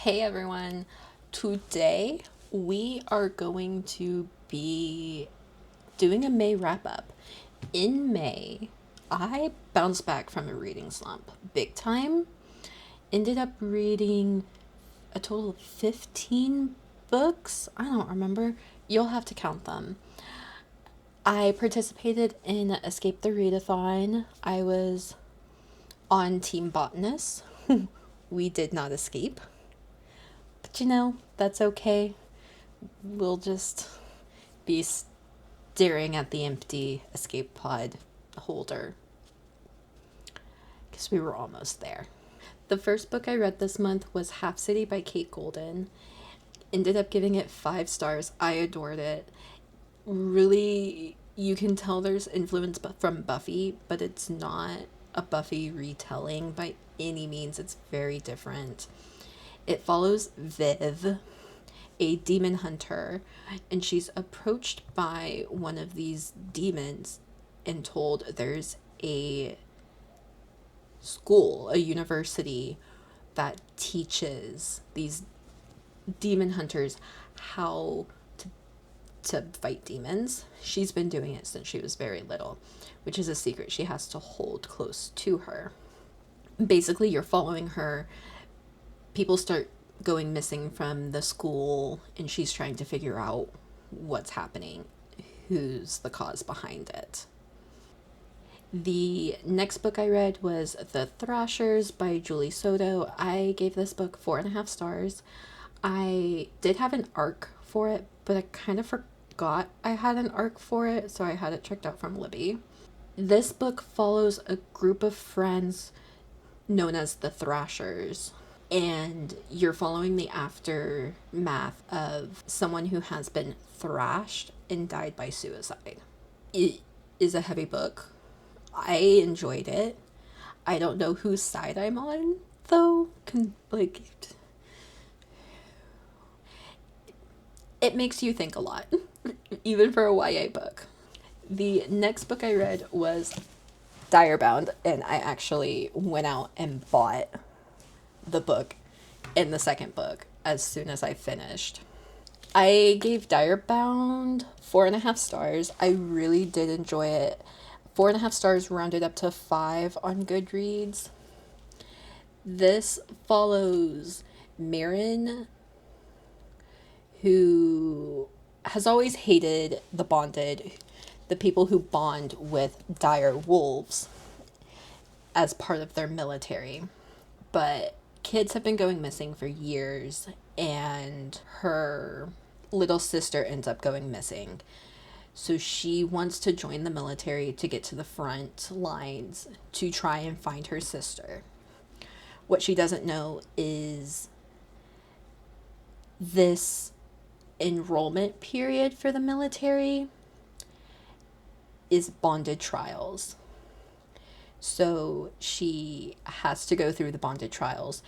Hey everyone, today we are going to be doing a May wrap up. In May, I bounced back from a reading slump big time. Ended up reading a total of 15 books. I don't remember. You'll have to count them. I participated in Escape the Readathon. I was on Team Botanist. We did not escape. But that's okay. We'll just be staring at the empty escape pod holder because we were almost there. The first book I read this month was Half City by Kate Golden. Ended up giving it 5 stars. I adored it. Really, you can tell there's influence from Buffy, but it's not a Buffy retelling by any means. It's very different. It follows Viv, a demon hunter, and she's approached by one of these demons and told there's a school, a university that teaches these demon hunters how to fight demons. She's been doing it since she was very little, which is a secret she has to hold close to her. Basically, you're following her. People start going missing from the school, and she's trying to figure out what's happening, who's the cause behind it. The next book I read was The Thrashers by Julie Soto. I gave this book 4.5 stars. I did have an arc for it, but I kind of forgot I had an arc for it, so I had it checked out from Libby. This book follows a group of friends known as the Thrashers, and you're following the aftermath of someone who has been thrashed and died by suicide. It is a heavy book. I enjoyed it. I don't know whose side I'm on, though. It makes you think a lot, even for a YA book. The next book I read was Direbound, and I actually went out and bought the book in the second book as soon as I finished. I gave Direbound 4.5 stars. I really did enjoy it. 4.5 stars rounded up to 5 on Goodreads. This follows Marin, who has always hated the people who bond with dire wolves as part of their military. But kids have been going missing for years, and her little sister ends up going missing. So she wants to join the military to get to the front lines to try and find her sister. What she doesn't know is this enrollment period for the military is bonded trials. So she has to go through the bonded trials,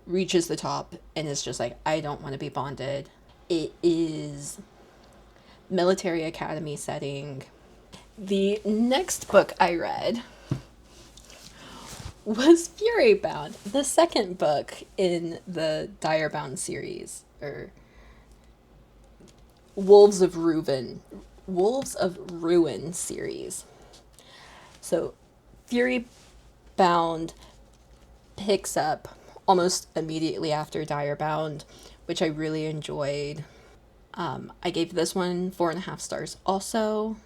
reaches the top, and is just like, I don't want to be bonded. It is military academy setting. The next book I read was Furybound, the second book in the Direbound series, or Wolves of Ruin series. So Furybound picks up almost immediately after Direbound, which I really enjoyed. I gave this one 4.5 stars also,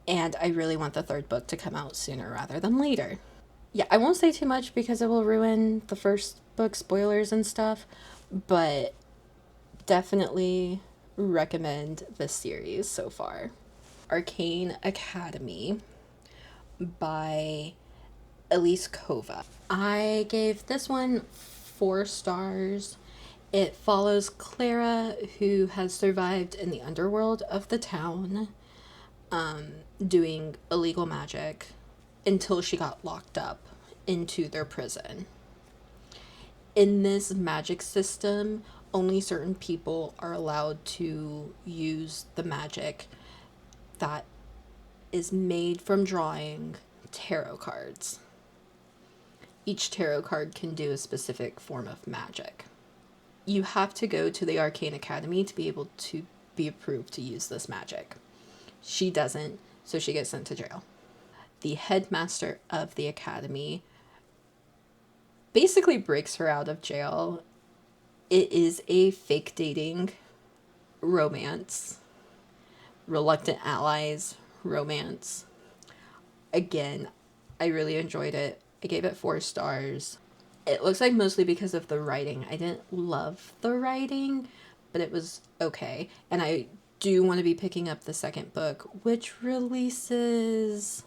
and I really want the third book to come out sooner rather than later. Yeah, I won't say too much because it will ruin the first book, spoilers and stuff, but definitely recommend this series so far. Arcane Academy by Elise Kova. I gave this one 4 stars. It follows Clara, who has survived in the underworld of the town, doing illegal magic until she got locked up into their prison. In this magic system, only certain people are allowed to use the magic that is made from drawing tarot cards. each tarot card can do a specific form of magic. You have to go to the Arcane Academy to be able to be approved to use this magic. She doesn't, so she gets sent to jail. The headmaster of the academy basically breaks her out of jail. It is a fake dating romance, reluctant allies romance. Again, I really enjoyed it. I gave it 4 stars. It looks like mostly because of the writing. I didn't love the writing, but it was okay. And I do want to be picking up the second book, which releases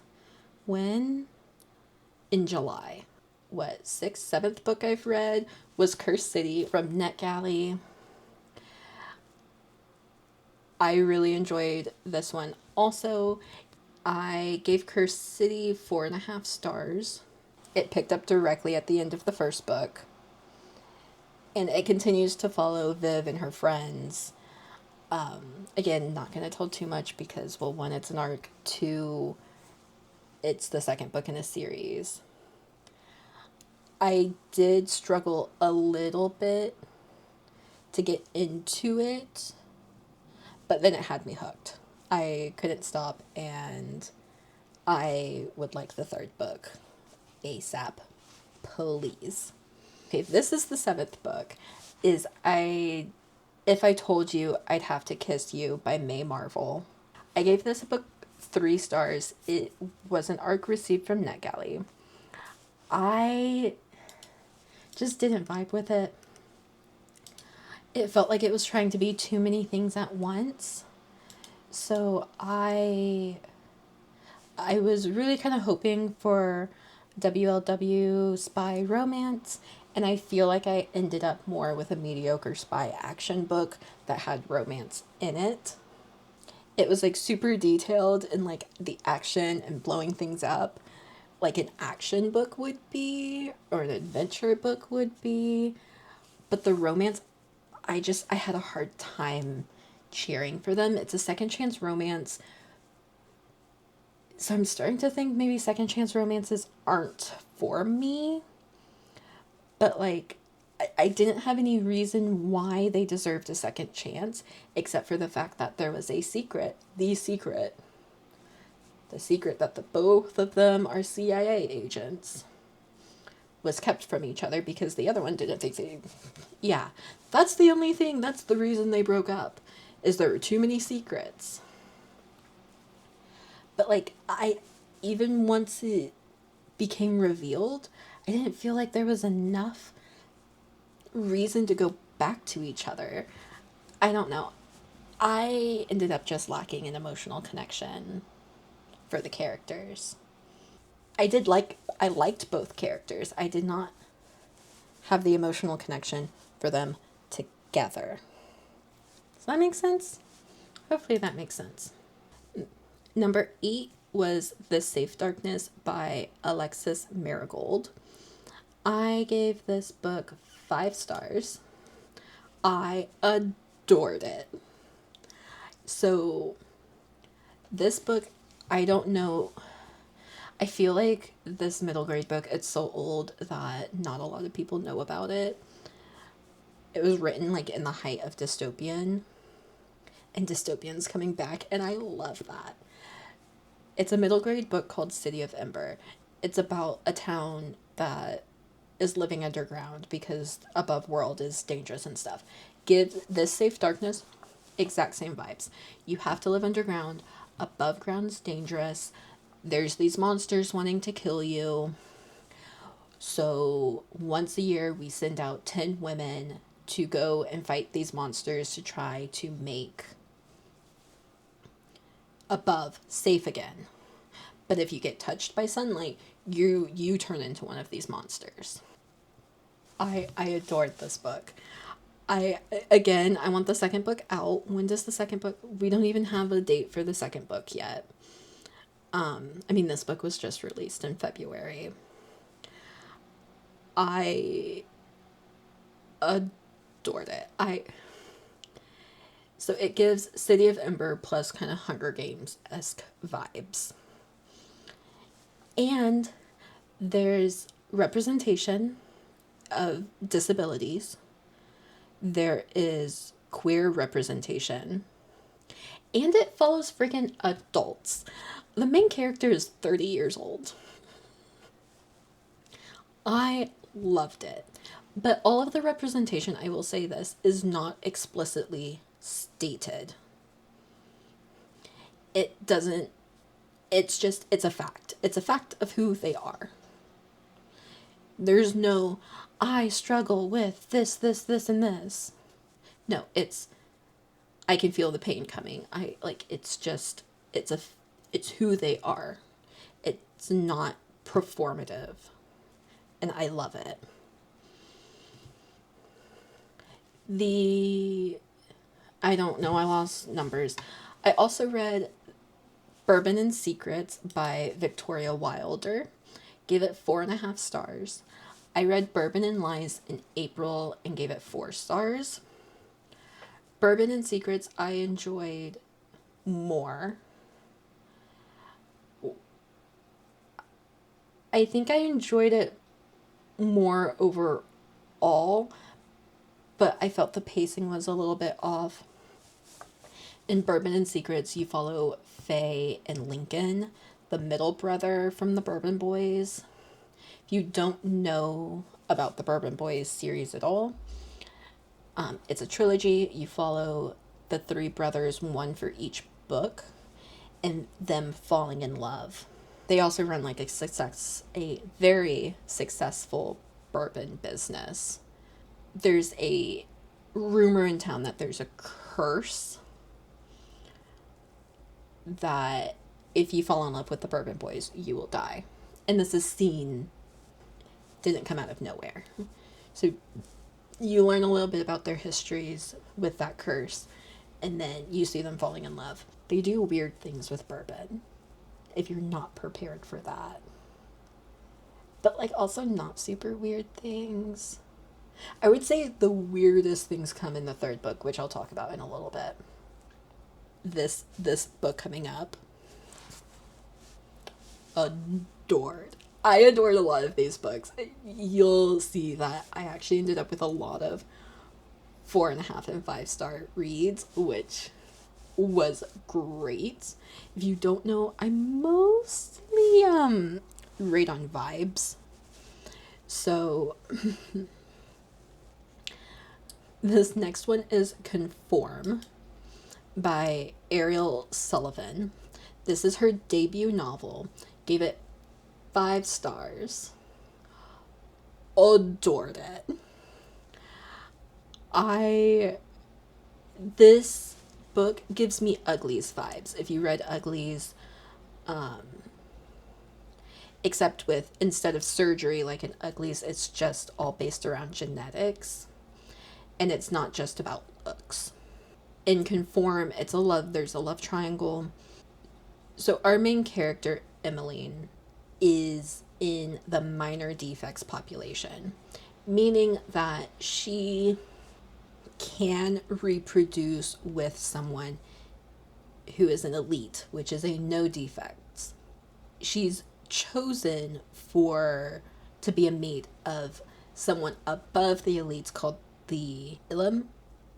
when? In July. What, 6th, 7th book I've read was Cursed City from NetGalley. I really enjoyed this one. Also, I gave Cursed City 4.5 stars. It picked up directly at the end of the first book. And it continues to follow Viv and her friends. Again, not going to tell too much because, well, 1, it's an arc. 2, it's the second book in a series. I did struggle a little bit to get into it, but then it had me hooked. I couldn't stop, and I would like the third book ASAP, please. Okay, this is the 7th book. If I told you I'd have to kiss you by May Marvel. I gave this book 3 stars. It was an arc received from NetGalley. I just didn't vibe with it. It felt like it was trying to be too many things at once. So I was really kind of hoping for WLW spy romance, and I feel like I ended up more with a mediocre spy action book that had romance in it. It was like super detailed in like the action and blowing things up, like an action book would be, or an adventure book would be. But the romance, I had a hard time cheering for them. It's a second chance romance. So I'm starting to think maybe second chance romances aren't for me. But like, I didn't have any reason why they deserved a second chance, except for the fact that there was a secret. The secret that the both of them are CIA agents was kept from each other because the other one didn't think they... Yeah, that's the only thing. That's the reason they broke up, is there were too many secrets. But like, even once it became revealed, I didn't feel like there was enough reason to go back to each other. I don't know. I ended up just lacking an emotional connection for the characters. I liked both characters. I did not have the emotional connection for them together. Does that make sense? Hopefully that makes sense. Number 8 was The Safe Darkness by Alexis Marigold. I gave this book 5 stars. I adored it. So this book, I don't know, I feel like this middle grade book, it's so old that not a lot of people know about it. It was written like in the height of dystopian, and dystopian's coming back, and I love that. It's a middle grade book called City of Ember. It's about a town that is living underground because above world is dangerous and stuff. Give this Safe Darkness exact same vibes. You have to live underground. Above ground's dangerous. There's these monsters wanting to kill you. So once a year we send out 10 women to go and fight these monsters to try to make above safe again. But if you get touched by sunlight, you turn into one of these monsters. I adored this book. I want the second book out. When does the second book? We don't even have a date for the second book yet. This book was just released in February. I adored it. So it gives City of Ember plus kind of Hunger Games-esque vibes. And there's representation of disabilities, there is queer representation, and it follows freaking adults. The main character is 30 years old. I loved it. But all of the representation, I will say this, is not explicitly stated. It doesn't, it's just, it's a fact. It's a fact of who they are. There's no, I struggle with this, and this. No, it's, I can feel the pain coming. It's just, it's who they are. It's not performative. And I love it. I don't know, I lost numbers. I also read Bourbon and Secrets by Victoria Wilder. Gave it 4.5 stars. I read Bourbon and Lies in April and gave it 4 stars. Bourbon and Secrets I enjoyed more. I think I enjoyed it more overall, but I felt the pacing was a little bit off. In Bourbon and Secrets, you follow Faye and Lincoln, the middle brother from the Bourbon Boys. If you don't know about the Bourbon Boys series at all, it's a trilogy. You follow the 3 brothers, one for each book, and them falling in love. They also run like a very successful bourbon business. There's a rumor in town that there's a curse that if you fall in love with the Bourbon Boys, you will die. And this scene didn't come out of nowhere. So you learn a little bit about their histories with that curse, and then you see them falling in love. They do weird things with bourbon if you're not prepared for that. But also not super weird things. I would say the weirdest things come in the 3rd book, which I'll talk about in a little bit. This book coming up, adored. I adored a lot of these books. You'll see that I actually ended up with a lot of 4.5 and 5-star reads, which was great. If you don't know, I mostly rate on vibes. So this next one is Conform by Ariel Sullivan. This is her debut novel. Gave it 5 stars. Adored it. This book gives me Uglies vibes. If you read Uglies, except with, instead of surgery like in Uglies, it's just all based around genetics. And it's not just about looks. In Conform, there's a love triangle. So our main character, Emmeline, is in the minor defects population, meaning that she can reproduce with someone who is an elite, which is a no defects. She's chosen to be a mate of someone above the elites called the Ilum.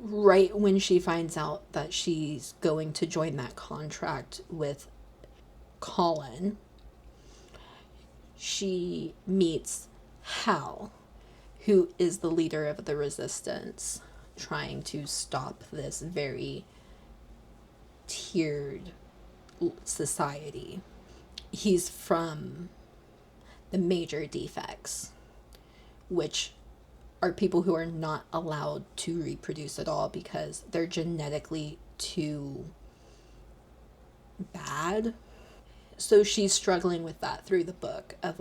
Right when she finds out that she's going to join that contract with Colin, she meets Hal, who is the leader of the resistance, trying to stop this very tiered society. He's from the major defects, which are people who are not allowed to reproduce at all because they're genetically too bad. So she's struggling with that through the book of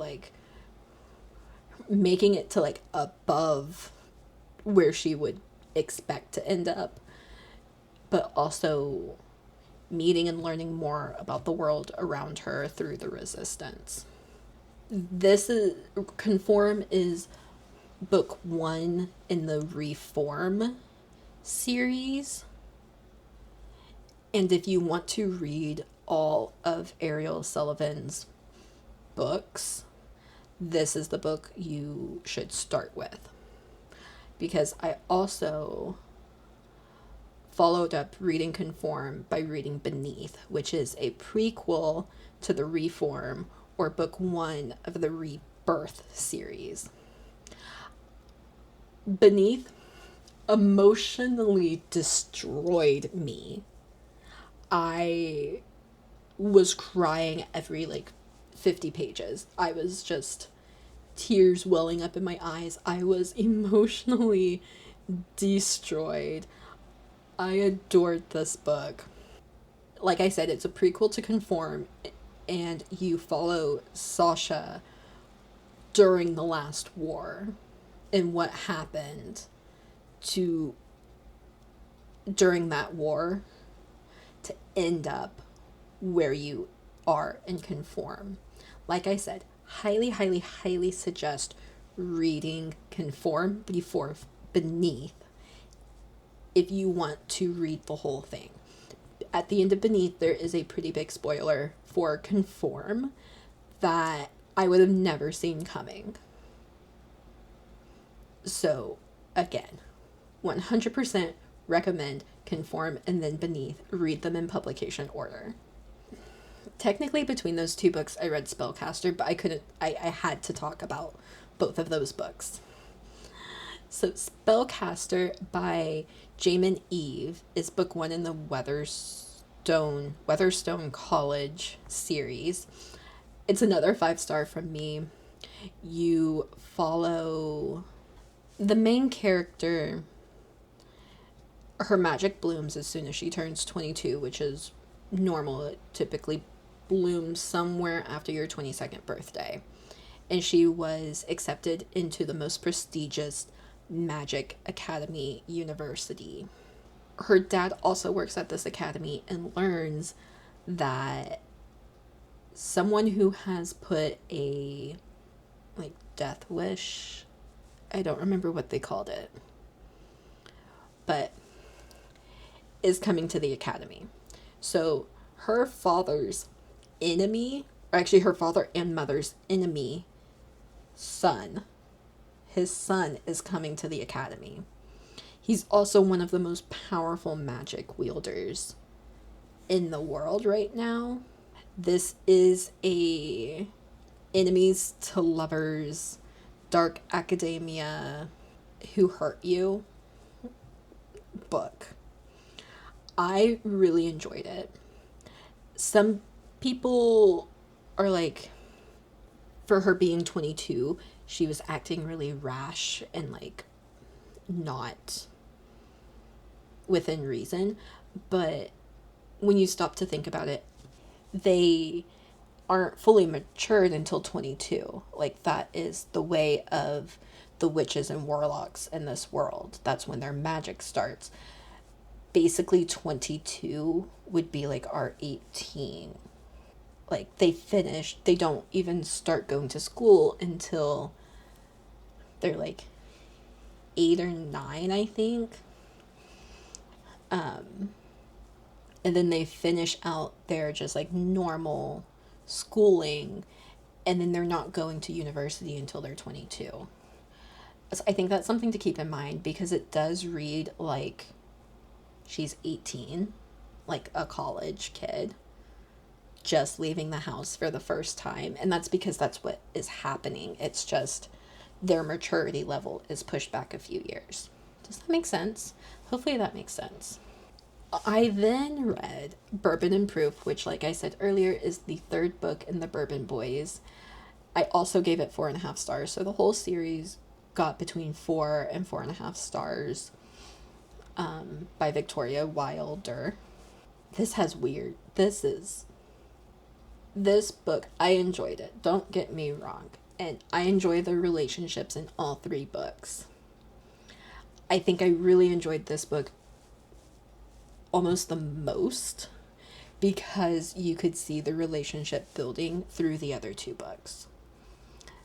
making it to above where she would expect to end up, but also meeting and learning more about the world around her through the resistance. Conform is book 1 in the Reform series. And if you want to read all of Ariel Sullivan's books, this is the book you should start with. Because I also followed up reading Conform by reading Beneath, which is a prequel to the Reform, or book one of the Rebirth series. Beneath emotionally destroyed me. I was crying every 50 pages. I was just tears welling up in my eyes. I was emotionally destroyed. I adored this book. Like I said, it's a prequel to Conform, and you follow Sasha during the last war and what happened to during that war to end up where you are and Conform. Like I said, highly, highly, highly suggest reading Conform before Beneath if you want to read the whole thing. At the end of Beneath, there is a pretty big spoiler for Conform that I would have never seen coming. So, again, 100% recommend Conform and then Beneath. Read them in publication order. Technically, between those two books, I read Spellcaster, but I had to talk about both of those books. So, Spellcaster by Jamin Eve is book one in the Weatherstone College series. It's another 5-star from me. You follow the main character. Her magic blooms as soon as she turns 22, which is normal. It typically blooms somewhere after your 22nd birthday. And she was accepted into the most prestigious magic academy university. Her dad also works at this academy and learns that someone who has put a death wish, I don't remember what they called it, but is coming to the academy. So her father's enemy, or actually her father and mother's enemy son, his son is coming to the academy. He's also one of the most powerful magic wielders in the world right now. This is a enemies to lovers, dark academia, who hurt you book. I really enjoyed it. Some people are like, for her being 22, she was acting really rash and not within reason. But when you stop to think about it, they aren't fully matured until 22. That is the way of the witches and warlocks in this world. That's when their magic starts. Basically 22 would be our 18. They don't even start going to school until they're 8 or 9, I think. And then they finish out their just normal schooling, and then they're not going to university until they're 22. So I think that's something to keep in mind, because it does read like she's 18, like a college kid just leaving the house for the first time. And that's because that's what is happening. It's just their maturity level is pushed back a few years. Does that make sense? Hopefully that makes sense. I then read Bourbon and Proof, which, like I said earlier, is the third book in the Bourbon Boys. I also gave it 4.5 stars, so the whole series got between 4 and 4.5 stars. By Victoria Wilder. This book, I enjoyed it. Don't get me wrong. And I enjoy the relationships in all 3 books. I think I really enjoyed this book almost the most because you could see the relationship building through the other 2 books.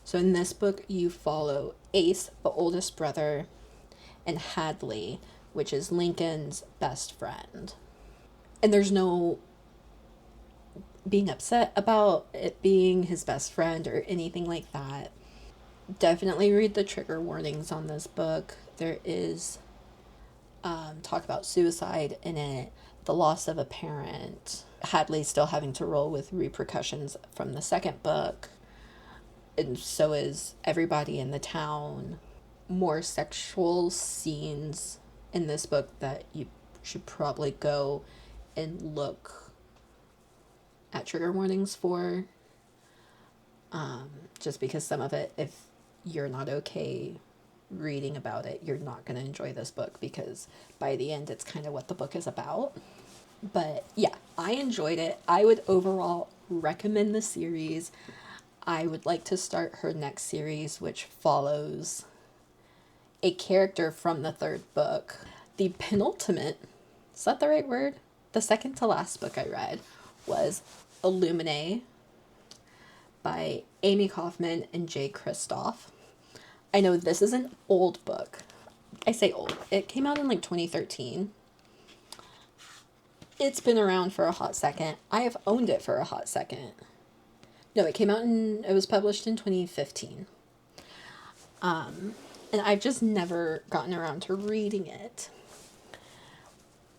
So in this book, you follow Ace, the oldest brother, and Hadley, which is Lincoln's best friend. And there's no being upset about it being his best friend or anything like that. Definitely read the trigger warnings on this book. There is talk about suicide in it, the loss of a parent, Hadley still having to roll with repercussions from the second book, and so is everybody in the town. More sexual scenes in this book that you should probably go and look at trigger warnings for. Just because some of it, if you're not okay reading about it, you're not going to enjoy this book, because by the end, it's kind of what the book is about. But yeah, I enjoyed it. I would overall recommend the series. I would like to start her next series, which follows a character from the third book. The penultimate, is that the right word? The second to last book I read was Illuminae by Amy Kaufman and Jay Kristoff. I know this is an old book. I say old. It came out in like 2013. It's been around for a hot second. I have owned it for a hot second. No, it was published in 2015. And I've just never gotten around to reading it.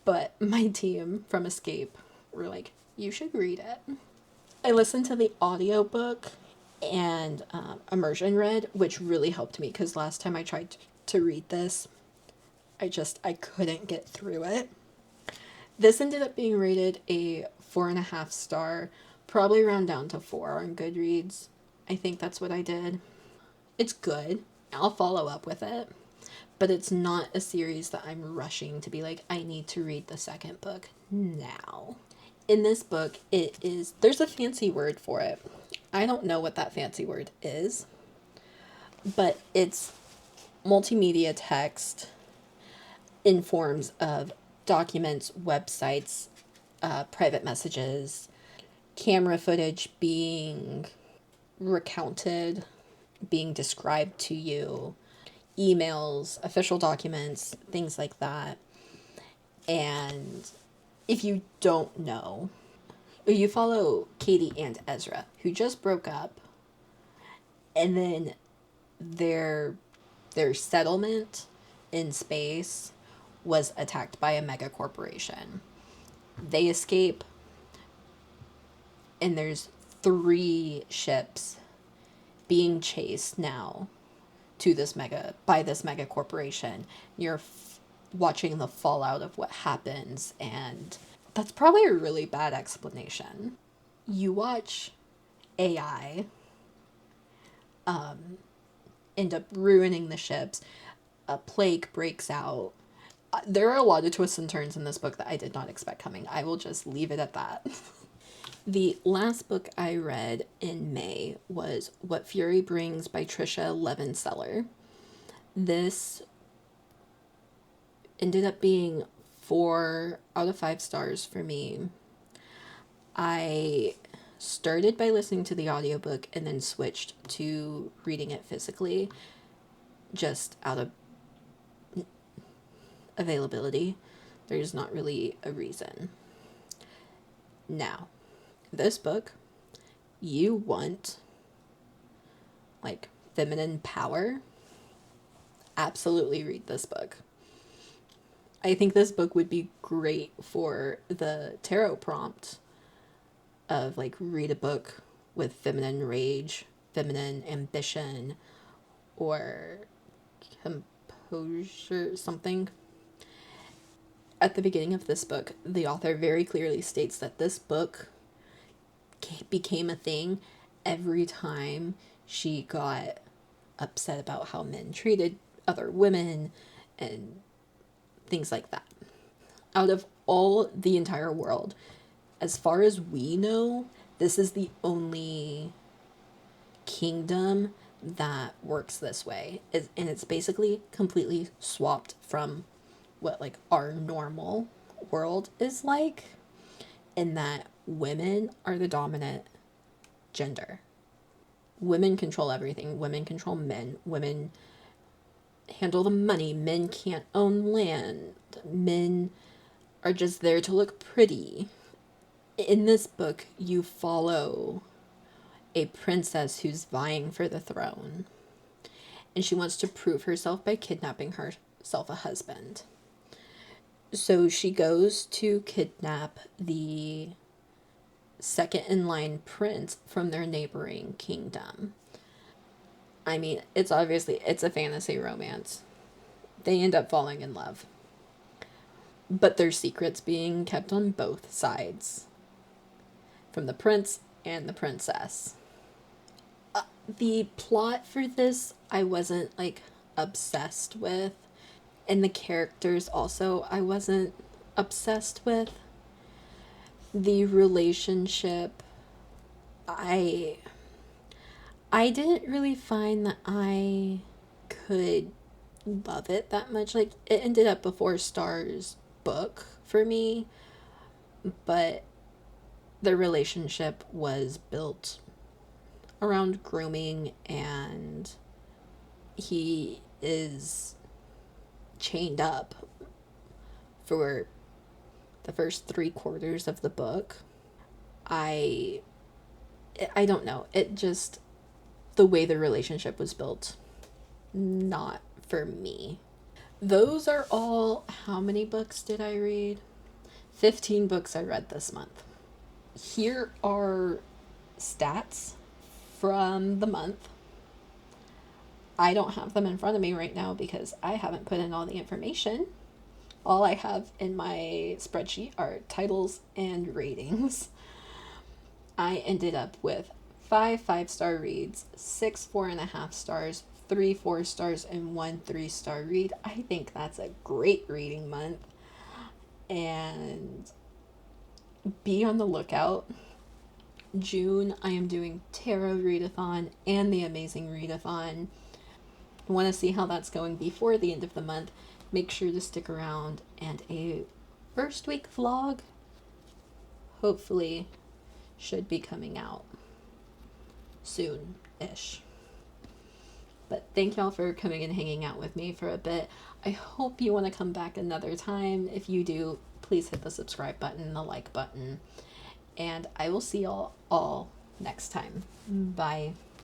But my team from Escape were like, you should read it. I listened to the audiobook and immersion read, which really helped me, because last time I tried to read this, I couldn't get through it. This ended up being rated a 4.5 star, probably round down to 4 on Goodreads. I think that's what I did. It's good. I'll follow up with it, but it's not a series that I'm rushing to be like, I need to read the second book now. In this book, there's a fancy word for it. I don't know what that fancy word is, but it's multimedia text in forms of documents, websites, private messages, camera footage being recounted, being described to you, emails, official documents, things like that. And if you don't know, you follow Katie and Ezra, who just broke up, and then their settlement in space was attacked by a mega corporation. They escape, and there's 3 ships being chased now to this mega corporation. You're watching the fallout of what happens, and that's probably a really bad explanation. You watch AI end up ruining the ships. A plague breaks out. There are a lot of twists and turns in this book that I did not expect coming. I will just leave it at that. The last book I read in May was What Fury Brings by Trisha Levenseller. This ended up being 4 out of 5 stars for me. I started by listening to the audiobook and then switched to reading it physically, just out of availability. There's not really a reason. Now, this book, you want like feminine power, absolutely read this book. I think this book would be great for the tarot prompt of like, read a book with feminine rage, feminine ambition, or composure, something. At the beginning of this book, the author very clearly states that this book became a thing every time she got upset about how men treated other women and things like that. Out of all the entire world, as far as we know, this is the only kingdom that works this way. And it's basically completely swapped from what like our normal world is like, in that women are the dominant gender. Women control everything. Women control men. Women handle the money. Men can't own land. Men are just there to look pretty. In this book, you follow a princess who's vying for the throne. and she wants to prove herself by kidnapping herself a husband. So she goes to kidnap the second in line prince from their neighboring kingdom. I mean, it's a fantasy romance. They end up falling in love. But there's secrets being kept on both sides, from the prince and the princess. The plot for this, I wasn't like obsessed with. And the characters also, I wasn't obsessed with. The relationship, I didn't really find that I could love it that much. Like, it ended up before Star's book for me, but the relationship was built around grooming, and he is chained up for the first 3/4 of the book. I don't know. It just, the way the relationship was built, not for me. Those are all. How many books did I read? 15 books I read this month. Here are stats from the month. I don't have them in front of me right now because I haven't put in all the information. All I have in my spreadsheet are titles and ratings. I ended up with 5 5-star reads, 6 4.5 stars, 3 4 stars, and 1 3-star read. I think that's a great reading month. And be on the lookout. June, I am doing Tarot Readathon and the Amazing Readathon. Want to see how that's going before the end of the month? Make sure to stick around, and a first week vlog hopefully should be coming out soon-ish. But thank y'all for coming and hanging out with me for a bit. I hope you want to come back another time. If you do, please hit the subscribe button, the like button, and I will see y'all all next time. Bye.